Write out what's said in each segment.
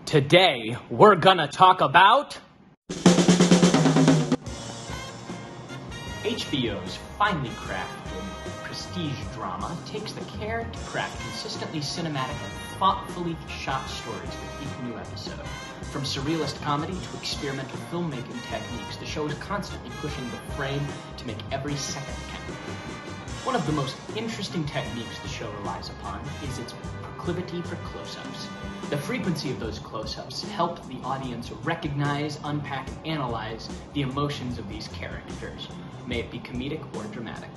Today, we're gonna talk about HBO's finely crafted prestige drama takes the care to craft consistently cinematic and thoughtfully shot stories with each new episode. From surrealist comedy to experimental filmmaking techniques, the show is constantly pushing the frame to make every second count. One of the most interesting techniques the show relies upon is its proclivity for close-ups. The frequency of those close-ups help the audience recognize, unpack, and analyze the emotions of these characters, may it be comedic or dramatic.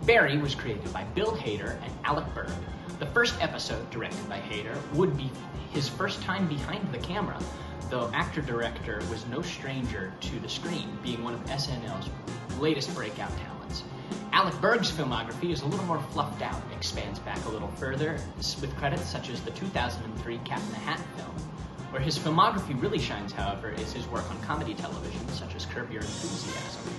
Barry was created by Bill Hader and Alec Berg. The first episode, directed by Hader, would be his first time behind the camera, though actor-director was no stranger to the screen, being one of SNL's latest breakout talents. Alec Berg's filmography is a little more fluffed out, expands back a little further, with credits such as the 2003 Cat in the Hat film. Where his filmography really shines, however, is his work on comedy television, such as Curb Your Enthusiasm.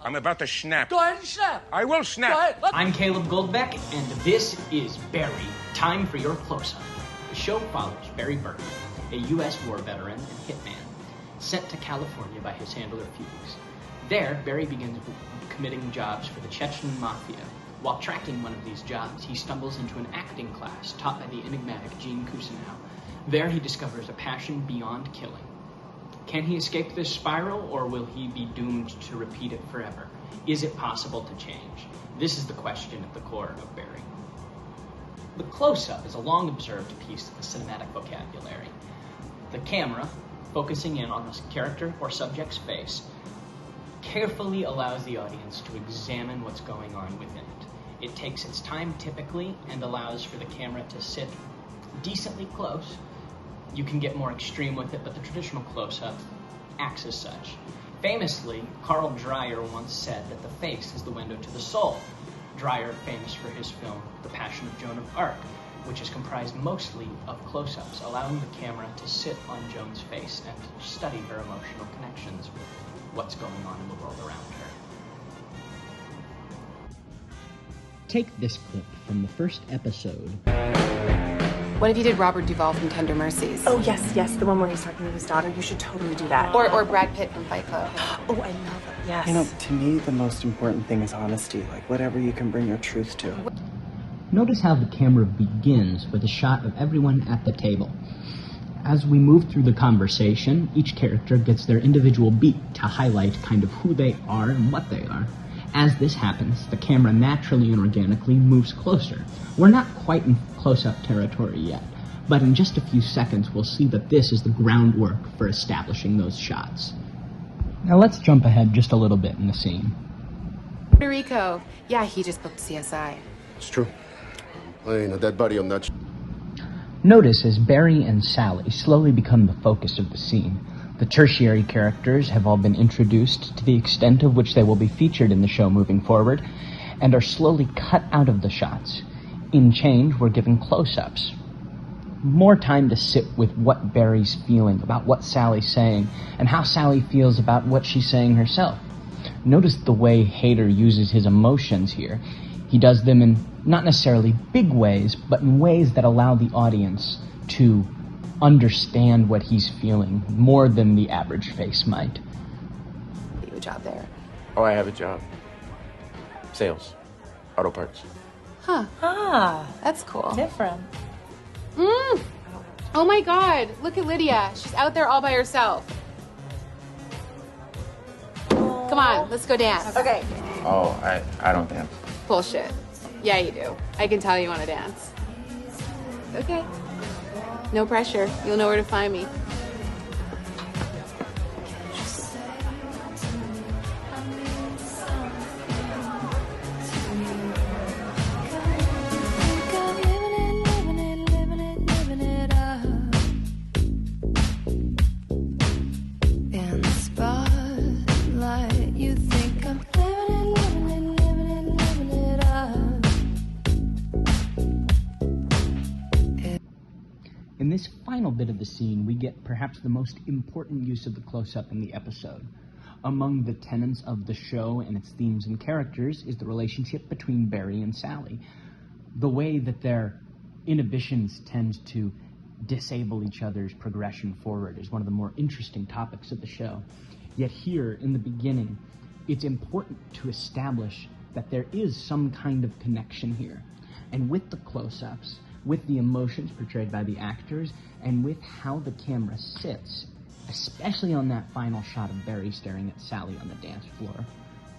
I'm about to snap. Go ahead and snap. I will snap. Go ahead. I'm Caleb Goldbeck, and this is Barry, Time for Your Close-Up. The show follows Barry Berkman, a U.S. war veteran and hitman, sent to California by his handler Fuchs. There, Barry begins committing jobs for the Chechen Mafia. While tracking one of these jobs, he stumbles into an acting class taught by the enigmatic Gene Cousineau. There, he discovers a passion beyond killing. Can he escape this spiral, or will he be doomed to repeat it forever? Is it possible to change? This is the question at the core of Barry. The close-up is a long-observed piece of the cinematic vocabulary. The camera, focusing in on a character or subject's face, carefully allows the audience to examine what's going on within it. It takes its time typically and allows for the camera to sit decently close. You can get more extreme with it, but the traditional close-up acts as such. Famously, Carl Dreyer once said that the face is the window to the soul. Dreyer, famous for his film The Passion of Joan of Arc, which is comprised mostly of close-ups, allowing the camera to sit on Joan's face and study her emotional connections with what's going on in the world around her. Take this clip from the first episode. What if you did Robert Duvall from Tender Mercies? Oh, yes, the one where he's talking to his daughter. You should totally do that. Or Brad Pitt from Fight Club. Oh, I love it, yes. You know, to me, the most important thing is honesty. Like, whatever you can bring your truth to. Notice how the camera begins with a shot of everyone at the table. As we move through the conversation, each character gets their individual beat to highlight kind of who they are and what they are. As this happens, the camera naturally and organically moves closer. We're not quite in close-up territory yet, but in just a few seconds we'll see that this is the groundwork for establishing those shots. Now let's jump ahead just a little bit in the scene. Puerto Rico. Yeah, he just booked CSI. It's true. Playing a dead body on that. Notice as Barry and Sally slowly become the focus of the scene. The tertiary characters have all been introduced to the extent of which they will be featured in the show moving forward, and are slowly cut out of the shots. In change, we're given close-ups. More time to sit with what Barry's feeling about what Sally's saying, and how Sally feels about what she's saying herself. Notice the way Hader uses his emotions here. He does them in not necessarily big ways, but in ways that allow the audience to understand what he's feeling more than the average face might. You have a job there. Oh, I have a job. Sales. Auto parts. Huh. Ah, That's cool. different. Oh my god, look at Lydia. She's out there all by herself. Come on, let's go dance. Okay. Oh, I don't dance. Bullshit. Yeah, you do. I can tell you want to dance. Okay. No pressure. You'll know where to find me. In this final bit of the scene, we get perhaps the most important use of the close-up in the episode. Among the tenets of the show and its themes and characters is the relationship between Barry and Sally. The way that they're inhibitions tend to disable each other's progression forward is one of the more interesting topics of the show. Yet here, in the beginning, it's important to establish that there is some kind of connection here. And with the close-ups, with the emotions portrayed by the actors, and with how the camera sits, especially on that final shot of Barry staring at Sally on the dance floor,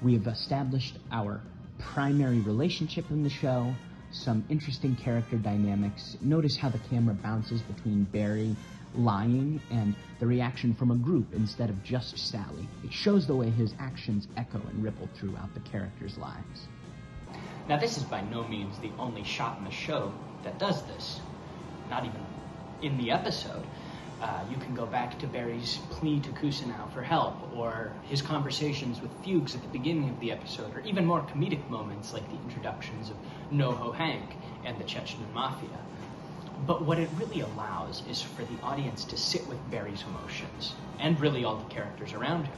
we have established our primary relationship in the show, some interesting character dynamics. Notice how the camera bounces between Barry lying and the reaction from a group instead of just Sally. It shows the way his actions echo and ripple throughout the characters' lives. Now, this is by no means the only shot in the show that does this. Not even in the episode. You can go back to Barry's plea to Kusinau for help, or his conversations with Fuchs at the beginning of the episode, or even more comedic moments like the introductions of NoHo Hank and the Chechen Mafia. But what it really allows is for the audience to sit with Barry's emotions, and really all the characters around him,